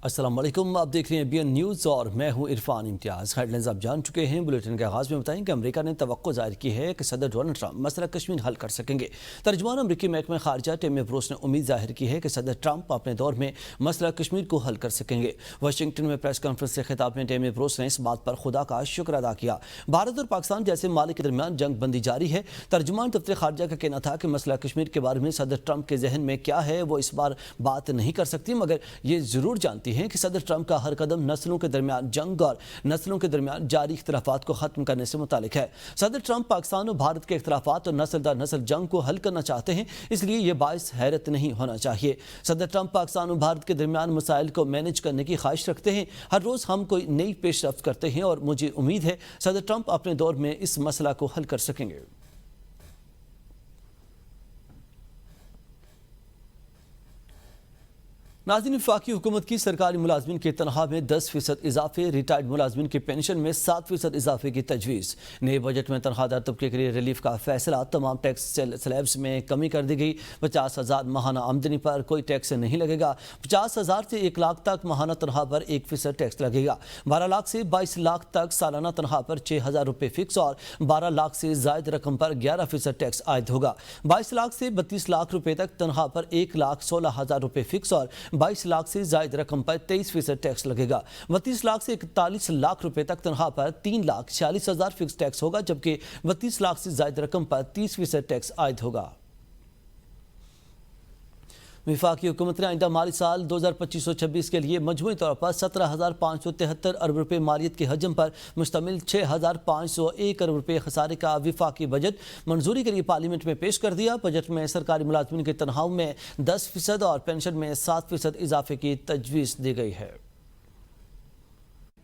السلام علیکم، آپ دیکھ رہے ہیں BN نیوز اور میں ہوں عرفان امتیاز۔ ہیڈ لائنز آپ جان چکے ہیں۔ بلیٹن کے آغاز میں بتائیں کہ امریکہ نے توقع ظاہر کی ہے کہ صدر ڈونلڈ ٹرمپ مسئلہ کشمیر حل کر سکیں گے۔ ترجمان امریکی محکمہ خارجہ ٹیم بروس نے امید ظاہر کی ہے کہ صدر ٹرمپ اپنے دور میں مسئلہ کشمیر کو حل کر سکیں گے۔ واشنگٹن میں پریس کانفرنس سے خطاب میں ٹیم بروس نے اس بات پر خدا کا شکر ادا کیا۔ بھارت اور پاکستان جیسے ممالک کے درمیان جنگ بندی جاری ہے۔ ترجمان دفتر خارجہ کا کہنا تھا کہ مسئلہ کشمیر کے بارے میں صدر ٹرمپ کے ذہن میں کیا ہے وہ اس بار بات نہیں کر سکتی، مگر یہ ضرور جانتی ہیں کہ صدر ٹرمپ کا ہر قدم نسلوں کے درمیان جنگ اور نسلوں کے درمیان جاری اختلافات کو ختم کرنے سے متعلق ہے۔ صدر ٹرمپ پاکستان اور بھارت کے اختلافات اور نسل در نسل جنگ کو حل کرنا چاہتے ہیں، اس لیے یہ باعث حیرت نہیں ہونا چاہیے۔ صدر ٹرمپ پاکستان اور بھارت کے درمیان مسائل کو مینج کرنے کی خواہش رکھتے ہیں۔ ہر روز ہم کوئی نئی پیش رفت کرتے ہیں اور مجھے امید ہے صدر ٹرمپ اپنے دور میں اس مسئلہ کو حل کر سکیں گے۔ ناظرین، وفاقی حکومت کی سرکاری ملازمین کی تنخواہ میں 10% اضافے، ریٹائرڈ ملازمین کی پینشن میں 7% اضافے کی تجویز۔ نئے بجٹ میں تنخواہ دار طبقے کے لیے ریلیف کا فیصلہ، تمام ٹیکس سلیبس میں کمی کر دی گئی۔ 50,000 ماہانہ آمدنی پر کوئی ٹیکس نہیں لگے گا۔ 50,000 سے 1 لاکھ تک ماہانہ تنخواہ پر 1% ٹیکس لگے گا۔ 12 لاکھ سے 22 لاکھ تک سالانہ تنخواہ پر 6,000 روپے فکس اور 12 لاکھ سے زائد رقم پر 11% ٹیکس عائد ہوگا۔ 22 لاکھ سے 32 لاکھ روپے تک تنخواہ پر 1,16,000 روپے فکس اور 22 لاکھ سے زائد رقم پر 23% ٹیکس لگے گا۔ 32 لاکھ سے 41 لاکھ روپے تک تنخواہ پر 3,46,000 فکس ٹیکس ہوگا، جبکہ 32 لاکھ سے زائد رقم پر 30% ٹیکس عائد ہوگا۔ وفاقی حکومت نے آئندہ مالی سال 2025-26 کے لیے مجموعی طور پر 17,573 ارب روپے مالیت کے حجم پر مشتمل 6,501 ارب روپے خسارے کا وفاقی بجٹ منظوری کے لیے پارلیمنٹ میں پیش کر دیا۔ بجٹ میں سرکاری ملازمین کی تنخواہوں میں 10% اور پینشن میں 7% اضافے کی تجویز دی گئی ہے۔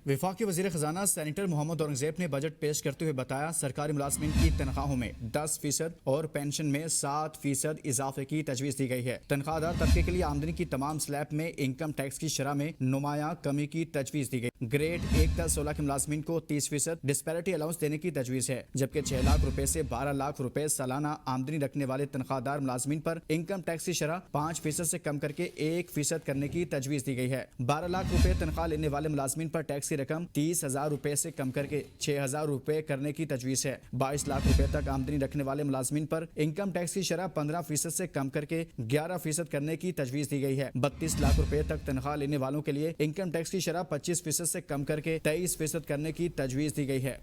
وفاقی وزیر خزانہ سینیٹر محمد اورنگزیب نے بجٹ پیش کرتے ہوئے بتایا، سرکاری ملازمین کی تنخواہوں میں 10% اور پینشن میں 7% اضافے کی تجویز دی گئی ہے۔ تنخواہ دار طبقے کے لیے آمدنی کی تمام سلیب میں انکم ٹیکس کی شرح میں نمایاں کمی کی تجویز دی گئی۔ گریڈ 1 تا 16 کے ملازمین کو 30% ڈسپیرٹی الاؤنس دینے کی تجویز ہے، جبکہ 6 لاکھ روپے سے 12 لاکھ روپے سالانہ آمدنی رکھنے والے تنخواہ دار ملازمین پر انکم ٹیکس کی شرح 5% سے کم کر کے 1% کرنے کی تجویز دی گئی ہے۔ 12 لاکھ روپے تنخواہ لینے والے ملازمین پر ٹیکس کی رقم 30,000 روپے سے کم کر کے 6,000 روپے کرنے کی تجویز ہے۔ 22 لاکھ روپے تک آمدنی رکھنے والے ملازمین پر انکم ٹیکس کی شرح 15% سے کم کر کے 11% کرنے کی تجویز دی گئی ہے۔ 32 لاکھ روپے تک تنخواہ لینے والوں کے لیے انکم ٹیکس کی شرح 25% سے کم کر کے 23% کرنے کی تجویز دی گئی ہے۔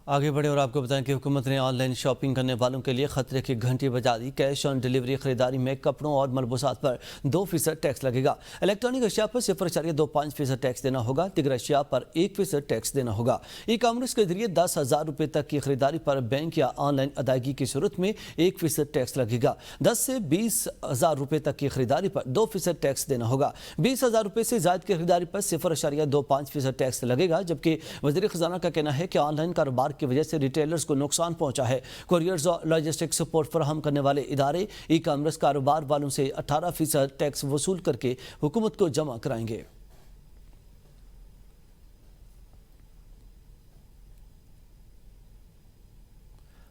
آگے بڑھے اور آپ کو بتائیں کہ حکومت نے آن لائن شاپنگ کرنے والوں کے لیے خطرے کی گھنٹی بجا دی۔ کیش آن ڈیلیوری خریداری میں کپڑوں اور ملبوسات پر 2% ٹیکس لگے گا۔ الیکٹرانک اشیاء پر 0.25% ٹیکس دینا ہوگا۔ دیگر اشیاء پر 1% ٹیکس دینا ہوگا۔ ای کامرس کے ذریعے 10,000 روپے تک کی خریداری پر بینک یا آن لائن ادائیگی کی صورت میں 1% ٹیکس لگے گا۔ 10 سے 20,000 روپے تک کی خریداری پر 2% ٹیکس دینا ہوگا۔ 20,000 روپے سے زائد کی خریداری پر 0.25% ٹیکس لگے گا، جبکہ وزیر خزانہ کا کہنا ہے کہ آن لائن کاروبار کی وجہ سے ریٹیلرز کو نقصان پہنچا ہے۔ کوریئرز اور لاجسٹک سپورٹ فراہم کرنے والے ادارے ای کامرس کاروبار والوں سے 18% ٹیکس وصول کر کے حکومت کو جمع کرائیں گے۔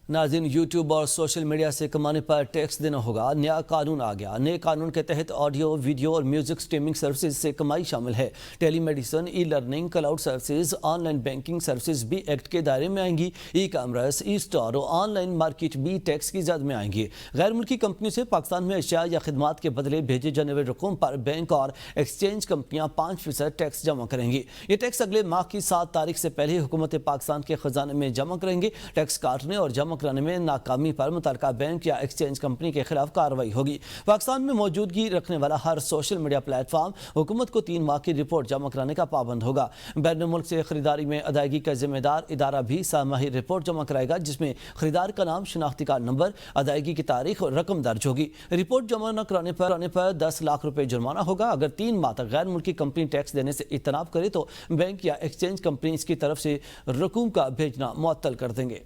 ناظرین، یوٹیوب اور سوشل میڈیا سے کمانے پر ٹیکس دینا ہوگا۔ نیا قانون آ گیا۔ نئے قانون کے تحت آڈیو، ویڈیو اور میوزک سٹریمنگ سروسز سے کمائی شامل ہے۔ Telemedicine, e learning, cloud services, online banking services بھی ایکٹ کے دائرے میں آئیں گی۔ ای کامرس، ای اسٹور اور آن لائن مارکیٹ بھی ٹیکس کی زد میں آئیں گی۔ غیر ملکی کمپنیوں سے پاکستان میں اشیاء یا خدمات کے بدلے بھیجے جانے والے رقوم پر بینک اور ایکسچینج کمپنیاں 5% ٹیکس جمع کریں گی۔ یہ ٹیکس اگلے ماہ کی 7 تاریخ سے پہلے حکومت پاکستان کے خزانے میں جمع کریں گے۔ ٹیکس کاٹنے اور جمع کرانے میں ناکامی پر متعلقہ بینک یا ایکسچینج کمپنی کے خلاف کارروائی ہوگی۔ پاکستان میں موجودگی رکھنے والا ہر سوشل میڈیا پلیٹ فارم حکومت کو 3 ماہ کی رپورٹ جمع کرانے کا پابند ہوگا۔ بین الملک سے خریداری میں ادائیگی کا ذمہ دار ادارہ بھی سہ ماہی رپورٹ جمع کرائے گا، جس میں خریدار کا نام، شناختی کارڈ نمبر، ادائیگی کی تاریخ اور رقم درج ہوگی۔ رپورٹ جمع نہ کرانے پر 10 لاکھ روپے جرمانہ ہوگا۔ اگر 3 ماہ تک غیر ملکی کمپنی ٹیکس دینے سے اجتناب کرے تو بینک یا ایکسچینج کمپنی اس کی طرف سے رقوم کا بھیجنا معطل کر دیں گے۔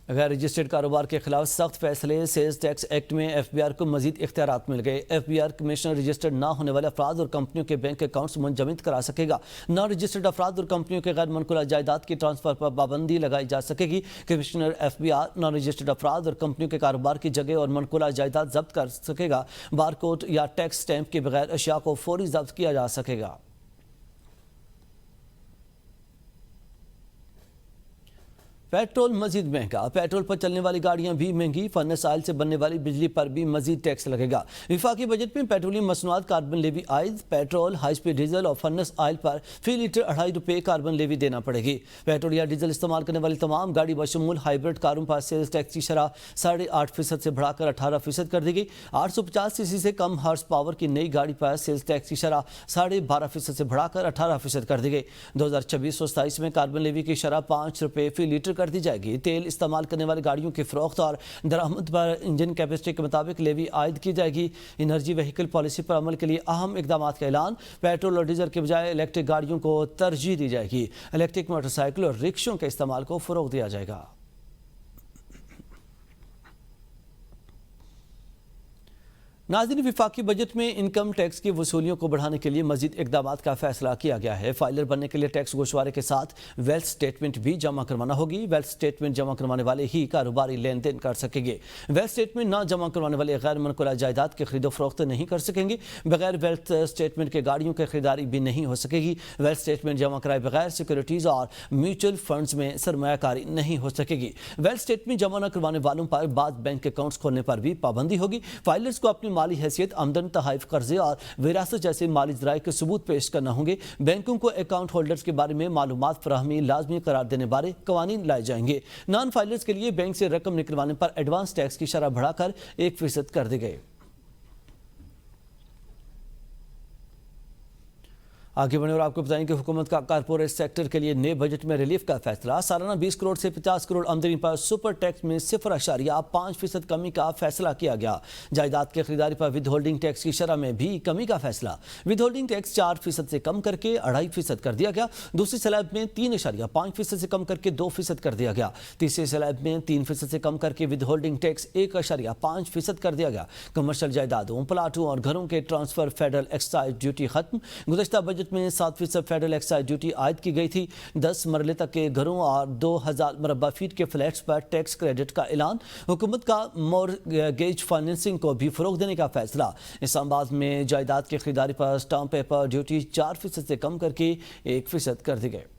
غیر رجسٹرڈ کاروبار کے خلاف سخت فیصلے، سیلز ٹیکس ایکٹ میں ایف بی آر کو مزید اختیارات مل گئے۔ F B R commissioner registered نہ ہونے والے افراد اور کمپنیوں کے بینک اکاؤنٹس منجمد کرا سکے گا۔ نان رجسٹرڈ افراد اور کمپنیوں کے غیر منقولہ جائیداد کی ٹرانسفر پر پابندی لگائی جا سکے گی۔ Commissioner F B R non registered افراد اور کمپنیوں کے کاروبار کی جگہ اور منقولہ جائیداد ضبط کر سکے گا۔ بارکوڈ یا ٹیکس سٹیمپ کے بغیر اشیاء کو فوری ضبط کیا جا سکے گا۔ پیٹرول مزید مہنگا، پیٹرول پر چلنے والی گاڑیاں بھی مہنگی، فرنس آئل سے بننے والی بجلی پر بھی مزید ٹیکس لگے گا۔ وفاقی بجٹ میں پیٹرولیم مصنوعات کاربن لیوی عائد، پیٹرول، ہائی سپیڈ ڈیزل اور فرنس آئل پر فی لیٹر 2.5 روپے کاربن لیوی دینا پڑے گی۔ پیٹرول یا ڈیزل استعمال کرنے والی تمام گاڑی بشمول ہائیبرڈ کاروں پر سیلز ٹیکس کی شرح 8.5% سے بڑھا کر 18% کر دی گئی۔ 850 سی سی سے کم ہارس پاور کی نئی گاڑی پر سیلز ٹیکس کی شرح 12.5% سے بڑھا کر 18% کر دی گئی۔ 2026-27 میں کاربن لیوی کی شرح 5 روپے فی لیٹر کر دی جائے گی۔ تیل استعمال کرنے والی گاڑیوں کی فروخت اور درآمد پر انجن کیپیسٹی کے مطابق لیوی عائد کی جائے گی۔ انرجی وہیکل پالیسی پر عمل کے لیے اہم اقدامات کا اعلان، پیٹرول اور ڈیزل کے بجائے الیکٹرک گاڑیوں کو ترجیح دی جائے گی۔ الیکٹرک موٹر سائیکل اور رکشوں کے استعمال کو فروغ دیا جائے گا۔ ناظرین، وفاقی بجٹ میں انکم ٹیکس کی وصولیوں کو بڑھانے کے لیے مزید اقدامات کا فیصلہ کیا گیا ہے۔ فائلر بننے کے لیے ٹیکس گوشوارے کے ساتھ ویلتھ سٹیٹمنٹ بھی جمع کروانا ہوگی۔ ویلتھ سٹیٹمنٹ جمع کروانے والے ہی کاروباری لین دین کر سکیں گے۔ ویلتھ سٹیٹمنٹ نہ جمع کروانے والے غیر منقولہ جائیداد کی خرید و فروخت نہیں کر سکیں گے۔ بغیر ویلتھ سٹیٹمنٹ کے گاڑیوں کی خریداری بھی نہیں ہو سکے گی۔ ویلتھ سٹیٹمنٹ جمع کرائے بغیر سیکیورٹیز اور میوچل فنڈز میں سرمایہ کاری نہیں ہو سکے گی۔ ویلتھ سٹیٹمنٹ جمع نہ کروانے والوں پر بعض بینک اکاؤنٹس کھولنے پر بھی پابندی ہوگی۔ فائلرز کو اپنی مالی حیثیت، آمدن، تحائف، قرضے اور وراثت جیسے مالی ذرائع کے ثبوت پیش کرنا ہوں گے۔ بینکوں کو اکاؤنٹ ہولڈرز کے بارے میں معلومات فراہمی لازمی قرار دینے بارے قوانین لائے جائیں گے۔ نان فائلرز کے لیے بینک سے رقم نکلوانے پر ایڈوانس ٹیکس کی شرح بڑھا کر 1% کر دی گئی۔ آگے بڑھیں اور آپ کو بتائیں کہ حکومت کا کارپوریٹ سیکٹر کے لیے نئے بجٹ میں ریلیف کا فیصلہ، سالانہ 20 کروڑ سے 50 کروڑ آمدنی پر سپر ٹیکس میں 0.5% کمی کا فیصلہ کیا گیا۔ جائیداد کی خریداری پر ود ہولڈنگ ٹیکس کی شرح میں بھی کمی کا فیصلہ، ود ہولڈنگ ٹیکس 4% سے کم کر کے 2.5% کر دیا گیا۔ دوسری سلیب میں 3.5% سے کم کر کے 2% کر دیا گیا۔ تیسری سلیب میں 3% سے کم کر کے ود ہولڈنگ ٹیکس 1.5% کر دیا گیا۔ کمرشل جائیدادوں، پلاٹوں اور گھروں کے ٹرانسفر فیڈرل ایکسائز ڈیوٹی ختم۔ گزشتہ بجٹ میں 7% فیڈرل ایکسائز ڈیوٹی عائد کی گئی تھی۔ 10 مرلے تک کے گھروں اور 2000 مربع فیٹ کے فلیٹس پر ٹیکس کریڈٹ کا اعلان۔ حکومت کا مورگیج فائننسنگ کو بھی فروغ دینے کا فیصلہ۔ اسلام آباد میں جائیداد کی خریداری پر اسٹامپ پیپر ڈیوٹی 4% سے کم کر کے 1% کر دی گئی۔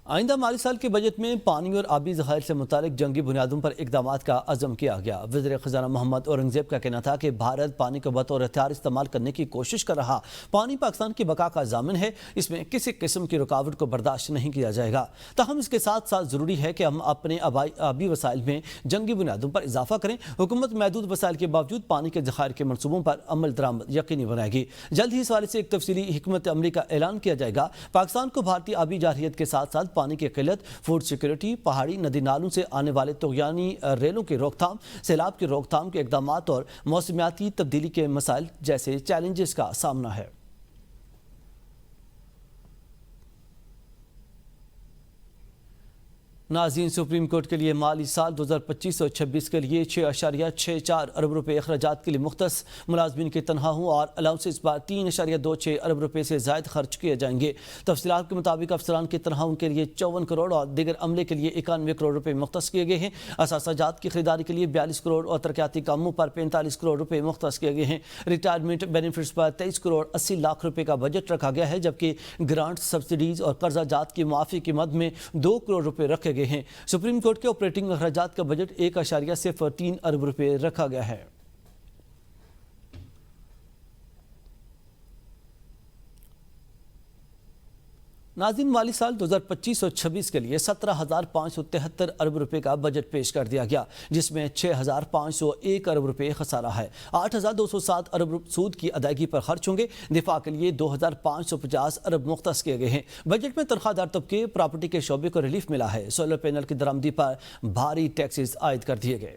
آئندہ مالی سال کے بجٹ میں پانی اور آبی ذخائر سے متعلق جنگی بنیادوں پر اقدامات کا عزم کیا گیا۔ وزیر خزانہ محمد اورنگزیب کا کہنا تھا کہ بھارت پانی کو بطور ہتھیار استعمال کرنے کی کوشش کر رہا۔ پانی پاکستان کی بقا کا ضامن ہے، اس میں کسی قسم کی رکاوٹ کو برداشت نہیں کیا جائے گا۔ تاہم اس کے ساتھ ساتھ ضروری ہے کہ ہم اپنے آبی وسائل میں جنگی بنیادوں پر اضافہ کریں۔ حکومت محدود وسائل کے باوجود پانی کے ذخائر کے منصوبوں پر عمل درآمد یقینی بنائے گی۔ جلد ہی اس حوالے سے ایک تفصیلی حکمت عملی کا اعلان کیا جائے گا۔ پاکستان کو بھارتی آبی جارحیت کے ساتھ ساتھ پانی کی قلت، فوڈ سیکیورٹی، پہاڑی ندی نالوں سے آنے والے طغیانی ریلوں کی روک تھام، سیلاب کی روک تھام کے اقدامات اور موسمیاتی تبدیلی کے مسائل جیسے چیلنجز کا سامنا ہے۔ ناظرین، سپریم کورٹ کے لیے مالی سال 2025-26 کے لیے 6.64 ارب روپے اخراجات کے لیے مختص ملازمین کی تنخواہوں اور الاؤنسز پر 3.26 ارب روپے سے زائد خرچ کیے جائیں گے۔ تفصیلات کے مطابق افسران کی تنخواہوں کے لیے 54 کروڑ اور دیگر عملے کے لیے 91 کروڑ روپے مختص کیے گئے ہیں۔ اثاثہ جات کی خریداری کے لیے 42 کروڑ اور ترقیاتی کاموں پر 45 کروڑ روپے مختص کیے گئے ہیں۔ ریٹائرمنٹ بینیفٹس پر 23 کروڑ 80 لاکھ روپے کا بجٹ رکھا گیا ہے، جبکہ گرانٹ، سبسڈیز اور قرضہ جات کی معافی کی مد میں 2 کروڑ روپے رکھے گئے ہیں۔ سپریم کورٹ کے آپریٹنگ اخراجات کا بجٹ 1.03 ارب روپے رکھا گیا ہے۔ ناظرین، مالی سال 2025 اور 26 کے لیے 17,573 ارب روپے کا بجٹ پیش کر دیا گیا، جس میں 6,501 ارب روپے خسارہ ہے۔ 8,207 ارب سود کی ادائیگی پر خرچ ہوں گے۔ دفاع کے لیے 2,550 ارب مختص کیے گئے ہیں۔ بجٹ میں تنخواہ دار طبقے، پراپرٹی کے شعبے کو ریلیف ملا ہے۔ سولر پینل کی درآمدی پر بھاری ٹیکسز عائد کر دیے گئے۔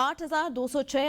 8,206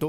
2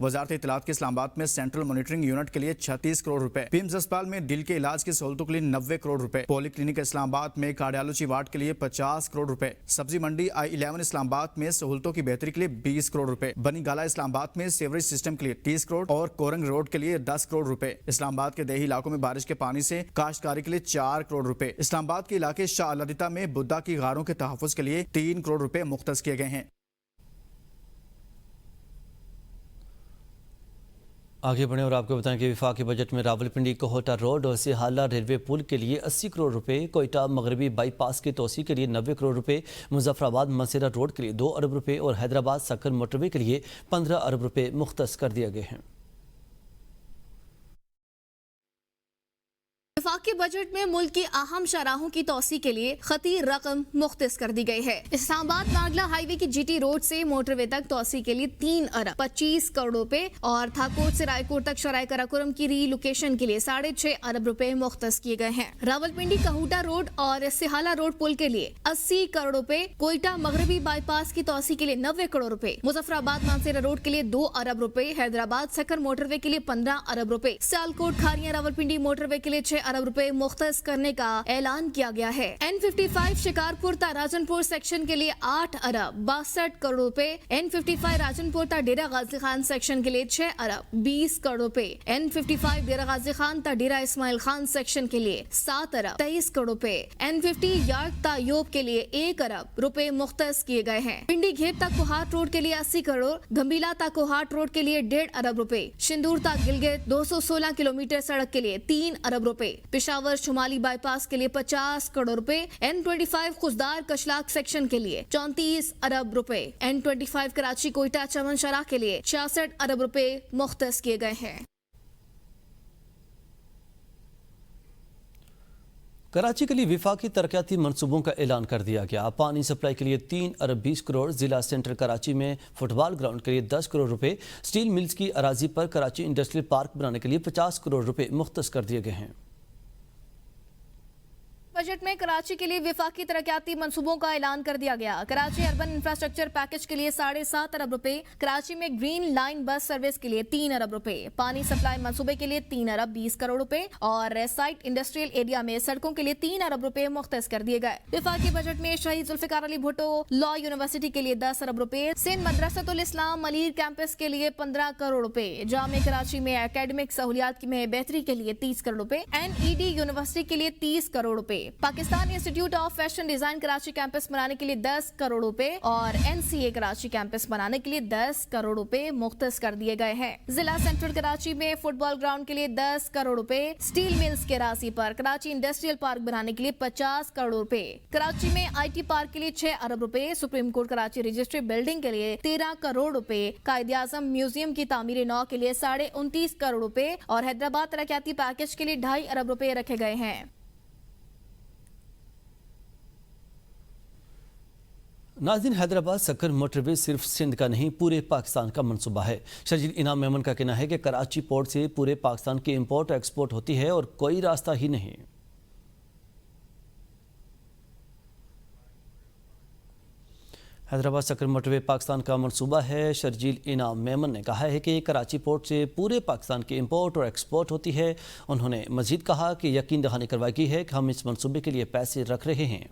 وزارت اطلاعات کے اسلام آباد میں سینٹرل مانیٹرنگ یونٹ کے لیے 36 کروڑ روپے, پیمز اسپتال میں دل کے علاج کی سہولتوں کے لیے 90 کروڑ روپے, پولی کلینک اسلام آباد میں کارڈیالوجی وارڈ کے لیے 50 کروڑ روپے, سبزی منڈی I11 اسلام آباد میں سہولتوں کی بہتری کے لیے 20 کروڑ روپے, بنی گالا اسلام آباد میں سیوریج سسٹم کے لیے 30 کروڑ اور کورنگ روڈ کے لیے 10 کروڑ روپے, اسلام آباد کے دیہی علاقوں میں بارش کے پانی سے کاشتکاری کے لیے 4 کروڑ روپے, اسلام آباد کے علاقے شاہ الادیتا میں بدھا کی غاروں کے تحفظ کے لیے 3 کروڑ روپے مختص کیے گئے ہیں. آگے بڑھیں اور آپ کو بتائیں کہ وفاقی بجٹ میں راولپنڈی کوہٹا روڈ اور سیہالہ ریلوے پل کے لیے 80 کروڑ روپے, کوئٹہ مغربی بائی پاس کی توسیع کے لیے 90 کروڑ روپے, مظفر آباد مسیرہ روڈ کے لیے 2 ارب روپے اور حیدرآباد سکر موٹر وے کے لیے 15 ارب روپے مختص کر دیے گئے ہیں. وفاقی بجٹ میں ملک کی اہم شاہراہوں کی توسیع کے لیے خطی رقم مختص کر دی گئی ہے. اسلام آباد ناگلا ہائی وے کی جی ٹی روڈ سے موٹر وے تک توسیع کے لیے 3 ارب 25 کروڑ روپے اور تھاکوٹ سے رائے کوٹ تک شرائع کراکرم کی ری لوکیشن کے لیے 6.5 ارب روپے مختص کیے گئے ہیں. راولپنڈی کہوٹا روڈ اور سیہالہ روڈ پل کے لیے 80 کروڑ روپے, کوئٹہ مغربی بائی پاس کی توسیع کے لیے 90 کروڑ روپے, مظفر آباد مانسیرہ روڈ کے لیے 2 ارب روپے, حیدرآباد سکر موٹر وے کے لیے 15 ارب روپے, سیالکوٹ کھاریاں راولپنڈی موٹر وے کے لیے 6 ارب روپے مختص کرنے کا اعلان کیا گیا ہے. N55 شکارپور تا راجن پور سیکشن کے لیے 8 ارب 62 کروڑ روپے, N55 راجن پور تا ڈیرہ غازی خان سیکشن کے لیے 6 ارب 20 کروڑ روپے, N55 ڈیرہ غازی خان تا ڈیرہ اسماعیل خان سیکشن کے لیے 7 ارب 23 کروڑ روپے, N50 یارڈ تا یوب کے لیے 1 ارب روپے مختص کیے گئے ہیں. پنڈی گھیب تا کوہاٹ روڈ کے لیے 80 کروڑ, گمبیلا تا کوہاٹ روڈ کے لیے 1.5 ارب روپے, شندور تا گلگت 216 کلومیٹر سڑک کے لیے 3 ارب روپے, پشاور شمالی بائی پاس کے لیے 50 کروڑ روپے, N25 خزدار کشلاک سیکشن کے لیے 34 ارب روپے, N25 کراچی کوئٹہ چمن شراہ کے لیے 66 ارب روپے مختص کیے گئے ہیں. کراچی کے لیے وفاقی ترقیاتی منصوبوں کا اعلان کر دیا گیا. پانی سپلائی کے لیے 3 ارب 20 کروڑ, ضلع سینٹر کراچی میں فٹ بال گراؤنڈ کے لیے 10 کروڑ روپے, سٹیل ملز کی اراضی پر کراچی انڈسٹریل پارک بنانے کے لیے 50 کروڑ روپے مختص کر دیے گئے ہیں. بجٹ میں کراچی کے لیے وفاقی ترقیاتی منصوبوں کا اعلان کر دیا گیا. کراچی اربن انفراسٹرکچر پیکج کے لیے 7.5 ارب روپے, کراچی میں گرین لائن بس سروس کے لیے 3 ارب روپے, پانی سپلائی منصوبے کے لیے 3 ارب 20 کروڑ روپے اور سائٹ انڈسٹریل ایریا میں سڑکوں کے لیے 3 ارب روپے مختص کر دیے گئے. وفاقی بجٹ میں شہید ذوالفقار علی بھٹو لا یونیورسٹی کے لیے 10 ارب روپے, سندھ مدرسۃ الاسلام ملیر کیمپس کے لیے 15 کروڑ روپے, جامع کراچی میں اکیڈمک سہولیات میں بہتری کے لیے 30 کروڑ روپے, NED یونیورسٹی کے لیے 30 کروڑ روپے, Pakistan Institute of Fashion Design Karachi campus بنانے کے لیے 10 کروڑ روپے اور NCA کراچی کیمپس بنانے کے لیے 10 کروڑ روپے مختص کر دیے گئے ہیں. ضلع سینٹرل کراچی میں فٹ بال گراؤنڈ کے لیے 10 کروڑ روپے, سٹیل ملز کے اراضی پر کراچی انڈسٹریل پارک بنانے کے لیے 50 کروڑ روپے, کراچی میں IT پارک کے لیے 6 ارب روپے, supreme court Karachi registry building کے لیے 13 کروڑ روپے, قائد اعظم میوزیم کی تعمیر نو کے لیے 29.5 کروڑ روپے اور حیدرآباد ترقیاتی پیکج کے لیے 2.5 ارب روپے رکھے گئے ہیں. ناظرین, حیدرآباد سکر موٹر وے صرف سندھ کا نہیں پورے پاکستان کا منصوبہ ہے. شرجیل انعام میمن کا کہنا ہے کہ کراچی پورٹ سے پورے پاکستان کی امپورٹ اور ایکسپورٹ ہوتی ہے اور کوئی راستہ ہی نہیں. حیدرآباد سکر موٹر وے پاکستان کا منصوبہ ہے. شرجیل انعام میمن نے کہا ہے کہ کراچی پورٹ سے پورے پاکستان کی امپورٹ اور ایکسپورٹ ہوتی ہے. انہوں نے مزید کہا کہ یقین دہانی کروائی گئی ہے کہ ہم اس منصوبے کے لیے پیسے رکھ رہے ہیں.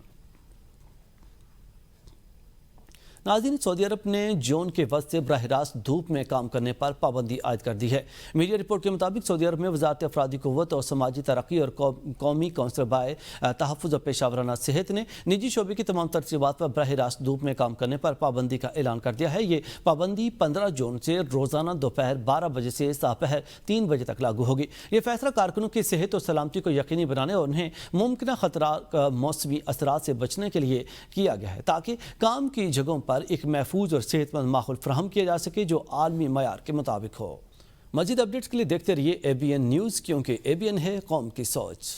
ناظرین, سعودی عرب نے جون کے وقت سے براہ راست دھوپ میں کام کرنے پر پابندی عائد کر دی ہے. میڈیا رپورٹ کے مطابق سعودی عرب میں وزارت افرادی قوت اور سماجی ترقی اور قومی کونسل برائے تحفظ اور پیشہ ورانہ صحت نے نجی شعبے کی تمام ترتیبات پر براہ راست دھوپ میں کام کرنے پر پابندی کا اعلان کر دیا ہے. یہ پابندی 15 جون سے روزانہ دوپہر 12 بجے سے دوپہر 3 بجے تک لاگو ہوگی. یہ فیصلہ کارکنوں کی صحت اور سلامتی کو یقینی بنانے اور انہیں ممکنہ خطرات موسمی اثرات سے بچنے کے لیے کیا گیا ہے تاکہ کام کی جگہوں پر ایک محفوظ اور صحت مند ماحول فراہم کیا جا سکے جو عالمی معیار کے مطابق ہو. مزید اپڈیٹس کے لیے دیکھتے رہیے ABN نیوز, کیونکہ ABN ہے قوم کی سوچ.